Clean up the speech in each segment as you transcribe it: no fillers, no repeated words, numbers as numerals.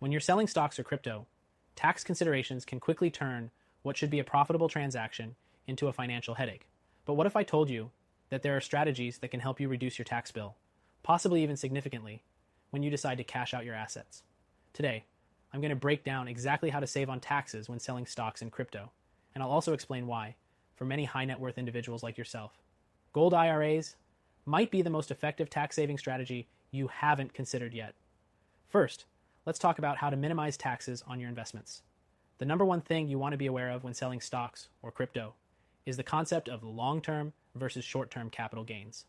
When you're selling stocks or crypto, tax considerations can quickly turn what should be a profitable transaction into a financial headache. But what if I told you that there are strategies that can help you reduce your tax bill, possibly even significantly, when you decide to cash out your assets? Today, I'm going to break down exactly how to save on taxes when selling stocks and crypto, and I'll also explain why, for many high net worth individuals like yourself, gold IRAs might be the most effective tax saving strategy you haven't considered yet. First, let's talk about how to minimize taxes on your investments. The number one thing you want to be aware of when selling stocks or crypto is the concept of long-term versus short-term capital gains.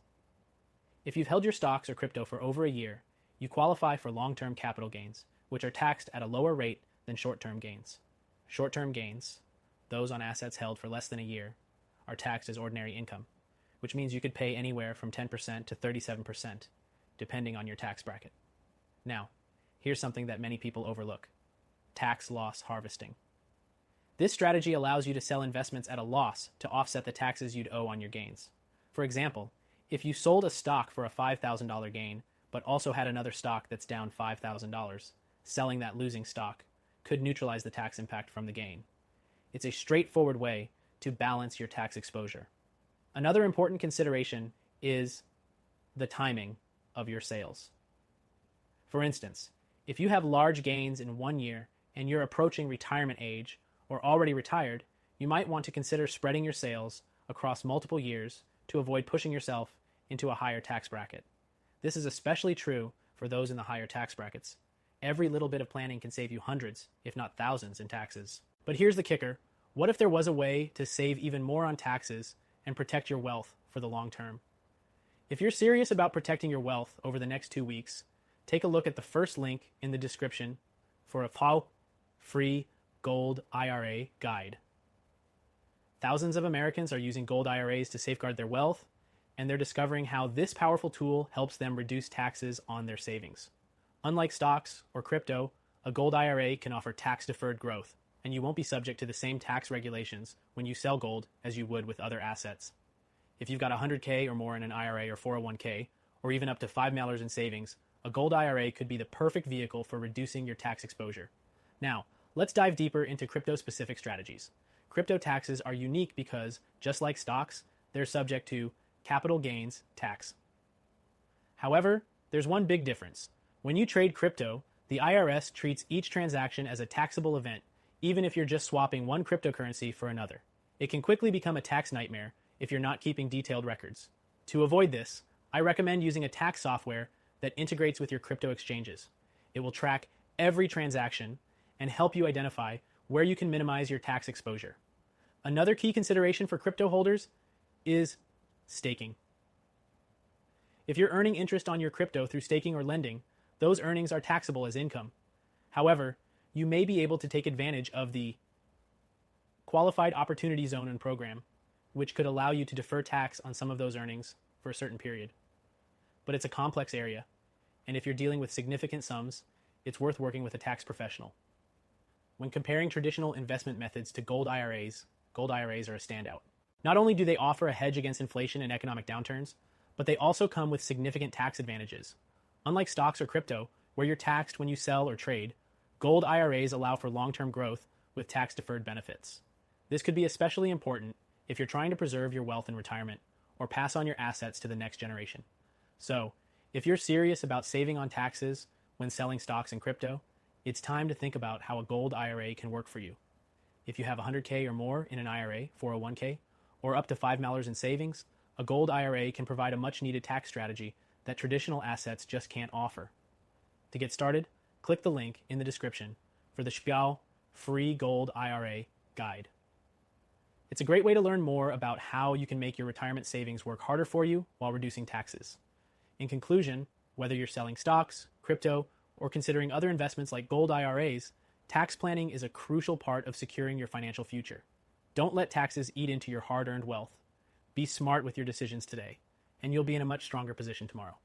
If you've held your stocks or crypto for over a year, you qualify for long-term capital gains, which are taxed at a lower rate than short-term gains. Short-term gains, those on assets held for less than a year, are taxed as ordinary income, which means you could pay anywhere from 10% to 37%, depending on your tax bracket. Now, here's something that many people overlook: tax loss harvesting. This strategy allows you to sell investments at a loss to offset the taxes you'd owe on your gains. For example, if you sold a stock for a $5,000 gain, but also had another stock that's down $5,000, selling that losing stock could neutralize the tax impact from the gain. It's a straightforward way to balance your tax exposure. Another important consideration is the timing of your sales. For instance, if you have large gains in 1 year and you're approaching retirement age or already retired, you might want to consider spreading your sales across multiple years to avoid pushing yourself into a higher tax bracket. This is especially true for those in the higher tax brackets. Every little bit of planning can save you hundreds, if not thousands, in taxes. But here's the kicker: what if there was a way to save even more on taxes and protect your wealth for the long term? If you're serious about protecting your wealth over the next 2 weeks, take a look at the first link in the description for a free gold IRA guide. Thousands of Americans are using gold IRAs to safeguard their wealth, and they're discovering how this powerful tool helps them reduce taxes on their savings. Unlike stocks or crypto, a gold IRA can offer tax-deferred growth, and you won't be subject to the same tax regulations when you sell gold as you would with other assets. If you've got $100K or more in an IRA or 401K, or even up to $5 million in savings, a gold IRA could be the perfect vehicle for reducing your tax exposure. Now, let's dive deeper into crypto-specific strategies. Crypto taxes are unique because, just like stocks, they're subject to capital gains tax. However, there's one big difference. When you trade crypto, the IRS treats each transaction as a taxable event, even if you're just swapping one cryptocurrency for another. It can quickly become a tax nightmare if you're not keeping detailed records. To avoid this, I recommend using a tax software that integrates with your crypto exchanges. It will track every transaction and help you identify where you can minimize your tax exposure. Another key consideration for crypto holders is staking. If you're earning interest on your crypto through staking or lending, those earnings are taxable as income. However, you may be able to take advantage of the Qualified Opportunity Zone and program, which could allow you to defer tax on some of those earnings for a certain period. But it's a complex area, and if you're dealing with significant sums, it's worth working with a tax professional. When comparing traditional investment methods to gold IRAs are a standout. Not only do they offer a hedge against inflation and economic downturns, but they also come with significant tax advantages. Unlike stocks or crypto, where you're taxed when you sell or trade, gold IRAs allow for long-term growth with tax-deferred benefits. This could be especially important if you're trying to preserve your wealth in retirement or pass on your assets to the next generation. So, if you're serious about saving on taxes when selling stocks and crypto, it's time to think about how a gold IRA can work for you. If you have $100K or more in an IRA, 401K, or up to $5 million in savings, a gold IRA can provide a much-needed tax strategy that traditional assets just can't offer. To get started, click the link in the description for the free gold IRA guide. It's a great way to learn more about how you can make your retirement savings work harder for you while reducing taxes. In conclusion, whether you're selling stocks, crypto, or considering other investments like gold IRAs, tax planning is a crucial part of securing your financial future. Don't let taxes eat into your hard-earned wealth. Be smart with your decisions today, and you'll be in a much stronger position tomorrow.